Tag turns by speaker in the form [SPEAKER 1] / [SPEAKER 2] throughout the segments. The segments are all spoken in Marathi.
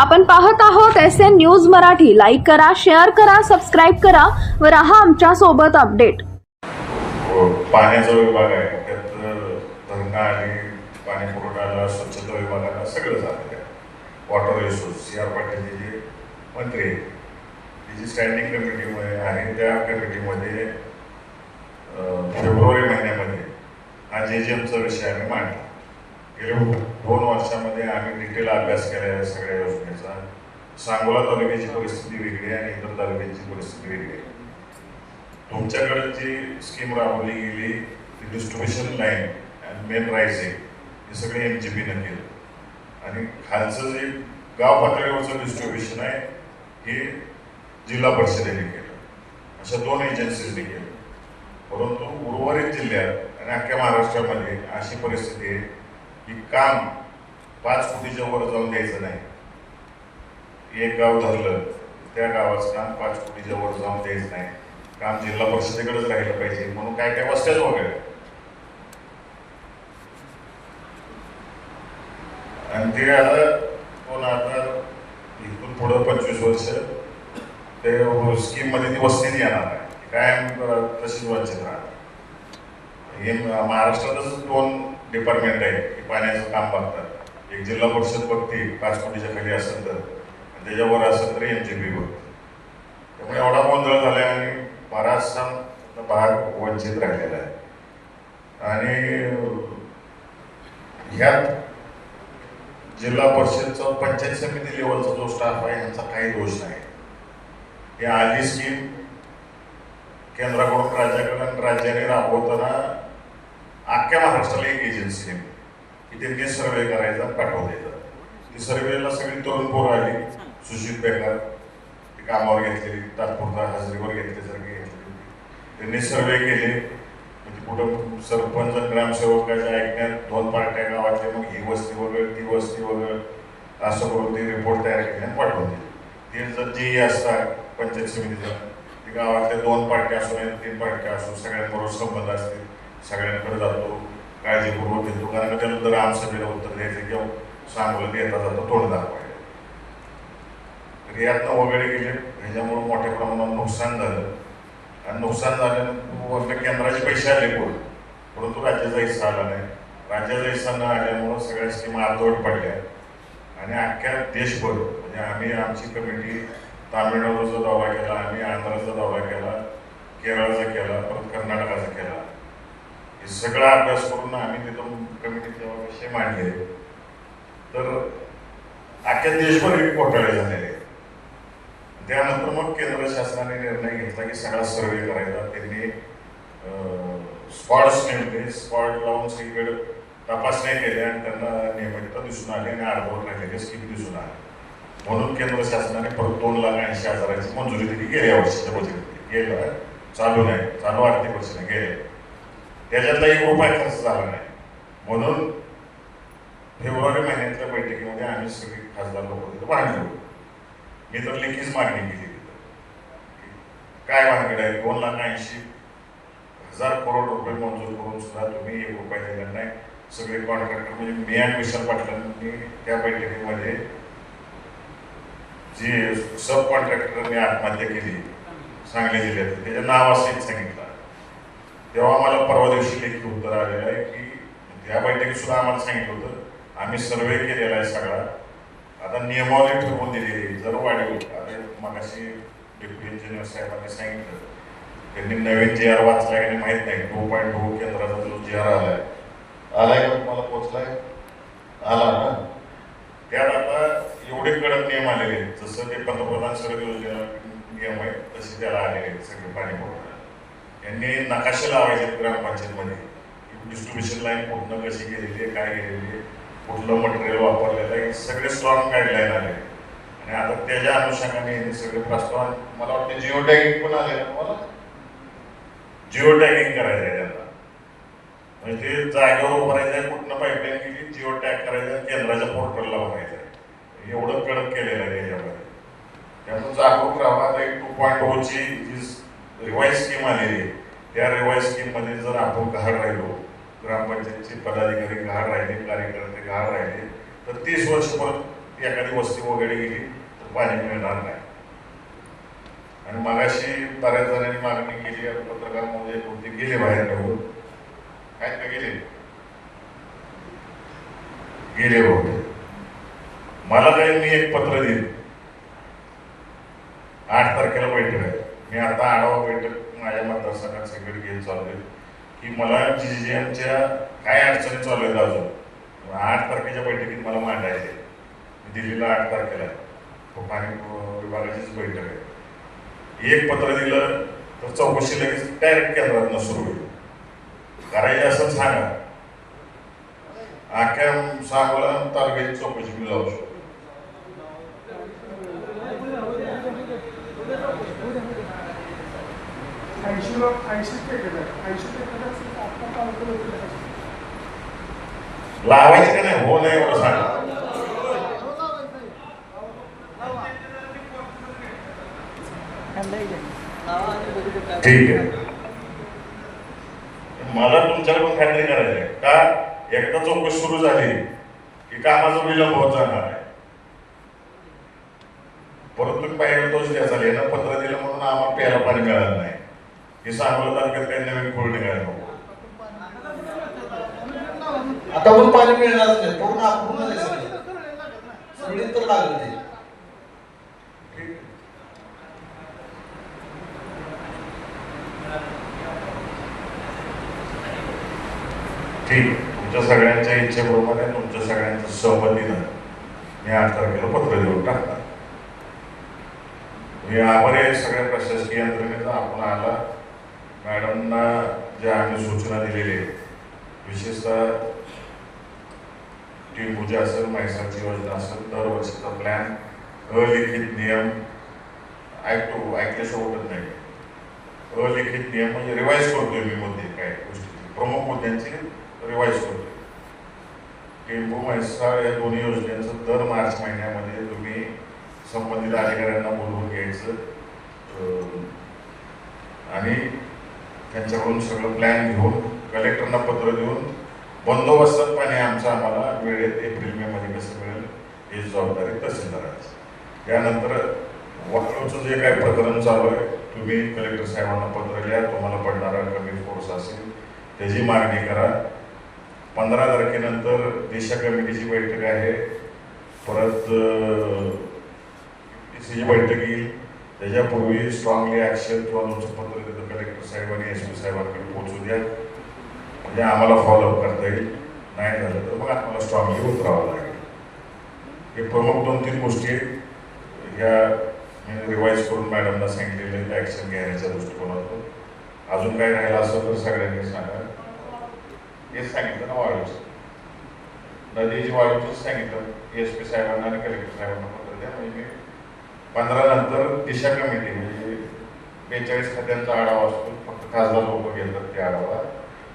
[SPEAKER 1] आपण पाहत आहोत SN न्यूज मराठी. लाईक करा, शेअर करा, सबस्क्राईब करा व राहा आमच्या सोबत अपडेट.
[SPEAKER 2] पाण्याचा विभाग आहे, त्यात धरणं आणि पाणी पुरवठा स्वच्छता विभागाला सगळं झालेलं आहे. वॉटर रिसोर्स CR पाटील जे मंत्री आहेत, जी स्टँडिंग कमिटीमध्ये आहे, त्या कमिटीमध्ये फेब्रुवारी महिन्यामध्ये हा JJMचा विषय आम्ही मांडला. गेल्या 2 वर्षामध्ये आम्ही डिटेल अभ्यास केला आहे सगळ्या योजनेचा. सांगोला तालुक्याची परिस्थिती वेगळी आहे आणि इतर तालुक्याची परिस्थिती वेगळी आहे. तुमच्याकडे जी स्कीम राबवली गेली ती डिस्ट्रीब्युशन लाईन आणि मेन रायझिंग हे सगळे MGPनं केलं आणि खालचं जे गाव पातळीवरचं डिस्ट्रीब्युशन आहे हे जिल्हा परिषदेने केलं. अशा 2 एजन्सीजने केलं. परंतु उर्वरित जिल्ह्यात आणि अख्ख्या महाराष्ट्रामध्ये अशी परिस्थिती आहे की काम 5 कोटीच्या वर जाऊन द्यायचं नाही. एक गाव धरलं त्या गावाचं काम 5 कोटीच्या वर जाऊन द्यायचं नाही. काम जिल्हा परिषदेकडेच राहिलं पाहिजे म्हणून काय काय वस्त्याच वगैरे. आणि ते आता इथून पुढं 25 वर्ष ते स्कीम मध्ये ती वस्ती येणार आहे. कायम तशीच वंचित राहणार. हे महाराष्ट्रातच 2 डिपार्टमेंट आहे की पाण्याचं काम बघतात. एक जिल्हा परिषद बघते 5 कोटीच्या खाली असेल तर, आणि त्याच्यावर असेल तर MGP बघते. त्यामुळे एवढा गोंधळ झाला आणि बराचसा भाग वंचित राहिलेला आहे. आणि ह्यात जिल्हा परिषदचा पंचायत समिती लेवलचा जो स्टाफ आहे यांचा काही दोष नाही. ही आली स्कीम केंद्राकडून राज्याकडे आणि राज्याने राबवताना अख्ख्या महाराष्ट्राला एक एजन्सी नेमली की त्यांनी सर्वे करायचा, पाठवून द्यायचा. ती सर्वेला सगळी तरुण पोरं आली, सुशील बेकार ती कामावर घेतलेली, तात्पुरता हजेरीवर घेतल्यासारखी घेतलेली. त्यांनी सर्वे केले. म्हणजे कुठं सरपंच ग्रामसेवकाच्या ऐकण्यात 2 पार्ट्या गावातल्या, मग ही वस्ती वगैरे ती वस्ती वगैरे असं करून ते रिपोर्ट तयार केले आणि पाठवून दिले. ते जर जे असतात पंचायत समितीचा ते गावातल्या 2 पार्ट्या असो नाही 3 पार्ट्या असो सगळ्यांबरोबर संबंध असतील, सगळ्यांकडे जातो, काळजीपूर्वक घेतो. कारण त्यानंतर आमसभेला उत्तर द्यायचं किंवा सांगोला देता जातो, तोंड दाखवायला. तर यातनं वगैरे गेले. ह्याच्यामुळे मोठ्या प्रमाणात नुकसान झालं आणि नुकसान झाल्यानंतर केंद्राचे पैसे आले पुढे, परंतु राज्याचा हिस्सा आला नाही. राज्याचा हिस्सा न आल्यामुळं सगळ्या स्कीमा अर्धवट पडल्या आणि अख्ख्या देशभर म्हणजे आम्ही आमची कमिटी तामिळनाडूचा दौरा केला, आम्ही आंध्राचा दौरा केला, केरळचा केला, परत कर्नाटकाचा केला. हे सगळा अभ्यास करून आम्ही तिथं कमिटीचे विषय मांडले. तर अख्ख्या देशभर एक घोटाळे झालेले आहेत. त्यानंतर मग केंद्र शासनाने निर्णय घेतला की सगळा सर्वे करायचा. त्यांनी स्पॉट्स नेमले, स्पॉट लावून सगळीकडे तपासण्या केल्या आणि त्यांना नियमितता दिसून आली आणि अर्धवट राहिलेले स्कीम दिसून आले. म्हणून केंद्र शासनाने परत 2,80,000ची मंजुरी दिली गेल्या वर्षीच्या बजेट. गेलं चालू नाही, चालू आर्थिक वर्ष नाही, गेले. त्याच्यातला 1 रुपया खर्च झाला नाही. म्हणून फेब्रुवारी महिन्यातल्या बैठकीमध्ये आम्ही सगळे खासदार लोक तिथं भांडलो. मी तर लेखीच मागणी केली तिथं. काय भानगड आहे, 2,80,000 करोड रुपये मंजूर करून सुद्धा तुम्ही 1 रुपया दिला नाही. सगळे कॉन्ट्रॅक्टर म्हणजे मी आणि विशाल पाटलांनी त्या बैठकीमध्ये जी सब कॉन्ट्रॅक्टरने आत्महत्या केली सांगली जिल्ह्यात त्याच्या नावासहित सांगितलं. तेव्हा मला परवा दिवशी लेखी उत्तर आलेलं आहे की त्या बैठकीत सुद्धा आम्हाला सांगितलं होतं आम्ही सर्वे केलेला आहे सगळा, आता नियमावली ठरवून दिलेली. जर वाढीव आता मगाशी डेप्युटी इंजिनियर साहेबांनी सांगितलं त्यांनी नवीन GR वाचला की माहीत नाही. 2.2 केंद्राचा जो GR आलाय का तुम्हाला पोचलाय? आला ना. त्यात आता एवढे कडक नियम आलेले आहेत. जसं ते पंतप्रधान सडक योजना नियम आहे तसे त्याला आलेले आहेत सगळे पाणी पुरवठा. यांनी नकाशे लावायचे ग्रामपंचायतमध्ये डिस्ट्रीब्युशन लाईन कुठनं कशी गेलेली आहे, काय गेलेली आहे, कुठलं मटेरियल वापरलेलं आहे, सगळे स्ट्रॉंग गाईडलाईन आले. आणि आता त्याच्या अनुषंगाने हे सगळे प्रस्ताव मला वाटतं जिओ टॅगिंग पण आले ना. मला जिओ टॅगिंग करायचं आहे त्यांना. म्हणजे ते जागेवर उभारायचं आहे, कुठनं पाईपलाईन गेली जिओ टॅग करायचं आहे, केंद्राच्या पोर्टलला भरायचं आहे. एवढं कडक केलेलं आहे त्याच्यामध्ये. त्यातून जागरूक राहा. आता 2.0ची जी रिवाईज स्कीम आलेली आहे त्या रिवाईज स्कीममध्ये जर आपण गहाड राहिलो, ग्रामपंचायतचे पदाधिकारी गहाड राहिले, कार्यकर्ते गहाड राहिले, तर 30 वर्ष परत एखादी वस्ती वगैरे गेली तर पाणी मिळणार नाही. आणि मगाशी बऱ्याच जणांनी मागणी केली, पत्रकार महोदय होते गेले बाहेर निघून, काय का गेले होते. मला काही मी एक पत्र दिलं, 8 तारखेला बैठक आहे. मी आता आढावा बैठक माझ्या मतदारसंघात सगळी घेत चालू आहे की मला GGMच्या काय अडचणी चालू आहेत अजून 8 तारखेच्या बैठकीत मला मांडायचे. दिल्लीला 8 तारखेला पाणी विभागाचीच बैठक आहे. एक पत्र दिलं तर चौकशी लगेच डायरेक्ट केंद्रातून सुरू होईल. करायची असं सांगा, अख्ख्या सांगोला तालुक्याची चौकशी मी लावू शकतो. लावायचं का नाही, हो नाही एवढं सांगा. ठीक आहे, मला तुमच्याकडून खात्री करायची आहे का एकदा चौकशी सुरू झाली की कामाचा विलंब होत जाणार आहे. परत तुम्ही पाहिजे तोच द्यायचा ना, पत्र दिलं म्हणून आम्हाला प्यायला पाणी मिळालं नाही हे सांगोला तालुक्यात काही नवीन खोल निघायला नको.
[SPEAKER 3] आता पण पाणी मिळणार नाही, पूर्ण अपूर्ण सगळी तर लागलं ते.
[SPEAKER 2] ठीक, तुमच्या सगळ्यांच्या इच्छेप्रमाणे तुमच्या सगळ्यांच्या सहमतीनं मी 8 तारखेला पत्र देऊन टाकणार. मी आभारी आहे सगळ्या प्रशासकीय यंत्रणेचा. आपण आला, मॅडमना ज्या आम्ही सूचना दिलेल्या आहेत, विशेषतः टिंबूची असेल, म्हैसाची योजना असेल, दरवर्षीचा प्लॅन, अलिखित नियम ऐकल्याशिवाय होत नाही. अलिखित नियम म्हणजे रिवाईज करतोय मी मुद्दे, काय गोष्टी प्रमुख मुद्द्यांची रिवाईज करतोय. टिंबू म्हैसाळ या दोन्ही योजनेचं दर मार्च महिन्यामध्ये तुम्ही संबंधित अधिकाऱ्यांना बोलवून घ्यायचं आणि त्यांच्याकडून सगळं प्लॅन घेऊन कलेक्टरना पत्र देऊन बंदोबस्तात पाणी आम्हाला वेळेत एप्रिल मे मध्ये कसं मिळेल ही जबाबदारी तहसीलदारांची. त्यानंतर वाळूचं जे काही प्रकरण चालू आहे, तुम्ही कलेक्टर साहेबांना पत्र लिहा, तुम्हाला पडणारा कमी फोर्स असेल त्याची मागणी करा. 15 तारखेनंतर दिशा कमिटीची बैठक आहे, परत ची बैठक येईल. त्याच्यापूर्वी स्ट्रॉंगली ॲक्शन किंवा तुमचं पत्र तिथं कलेक्टर साहेबांनी SP साहेबांकडे पोहोचू द्या, म्हणजे आम्हाला फॉलोअप करता येईल. नाही झालं तर मग आम्हाला स्ट्रॉंगली उतरावं लागेल. हे प्रमुख 2-3 गोष्टी ह्या मी रिवाईज करून मॅडमला सांगितलेलं ॲक्शन घेण्याच्या दृष्टिकोनातून. अजून काय राहिलं असेल तर सगळ्यांनी सांगा. हेच सांगितलं ना, वाळूचं नदीची वाळूचंच सांगितलं. SP साहेबांना आणि कलेक्टर साहेबांना पत्र द्या, म्हणजे मी 15 नंतर दिशा कमिटी म्हणजे 42 खात्यांचा आढावा असतो, फक्त खासदार लोक घेतात ते आढावा,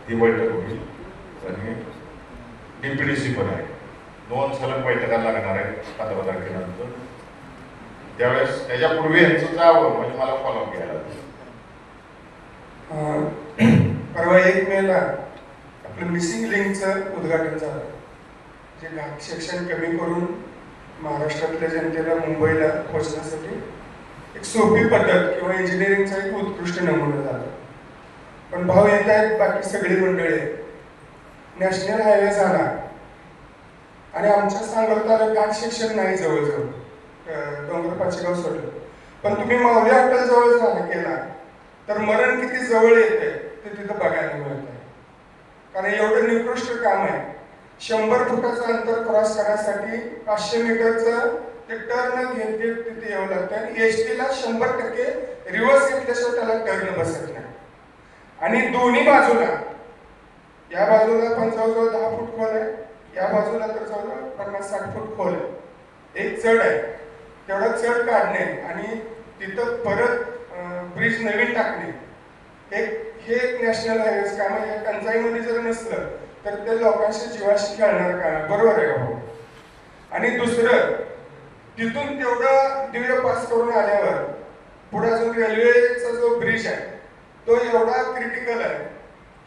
[SPEAKER 2] ती बैठक होईल. आणि DPDC पण आहे, 2 सलग बैठका लागणार आहेत 15 तारखेनंतर. त्यावेळेस त्याच्यापूर्वी यांचं जावं म्हणजे मला फॉलोअप घ्यायला.
[SPEAKER 4] परवा 1 मेला आपलं मिसिंग लिंकचं उद्घाटन झालं, जे घाट सेक्शन कमी करून महाराष्ट्रातल्या जनतेला मुंबईला पोहोचण्यासाठी एक सोपी पद्धत किंवा इंजिनिअरिंगचा एक उत्कृष्ट नमुना झाला. पण भाव येत आहेत बाकी सगळी मंडळी, नॅशनल हायवे झाला आणि आमच्या सांगोला तालुक्यात घाट सेक्शन नाही जवळजवळ, डोंगर पाचेगाव सोडलं. पण तुम्ही मावली हॉटेल जवळ झाला केला तर मरण किती जवळ येते ते तिथं बघायला मिळत आहे. कारण एवढं निकृष्ट काम आहे. 100 फुटाचं अंतर क्रॉस करण्यासाठी 500 मीटरचं ते टर्न घेत तिथे यावं लागतं आणि STला 100% रिव्हर्स घेतल्याशिवाय त्याला टर्न बसत नाही. आणि दोन्ही बाजूला, या बाजूला पण जवळजवळ 10 फूट खोल आहे, या बाजूला तर जवळजवळ 50-60 फूट खोल आहे. एक चढ आहे, तेवढा चढ काढणे आणि तिथं परत ब्रिज नवीन टाकणे, हे एक नॅशनल हायवेज काम आहे. टंचाईमध्ये जर नसलं तर ते लोकांशी जीवाशी खेळणार काम, बरोबर आहे का? आणि दुसरं, तिथून तेवढं दिव्य पास करून आल्यावर पुढे अजून रेल्वेचा जो ब्रिज आहे तो एवढा क्रिटिकल आहे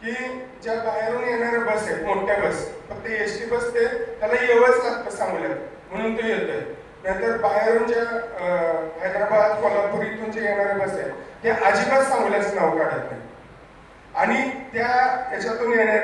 [SPEAKER 4] की ज्या बाहेरून येणाऱ्या बस आहेत, मोठ्या बस, फक्त फक्त एसटी बस ते त्याला येवच लागतं सांगोल्यात, म्हणून तो येतोय. नाहीतर बाहेरून ज्या हैदराबाद कोल्हापूर इथून जे येणारे बस आहेत ते अजिबात सांगोल्याचं नाव काढत नाही. आणि त्या याच्यातून येणारे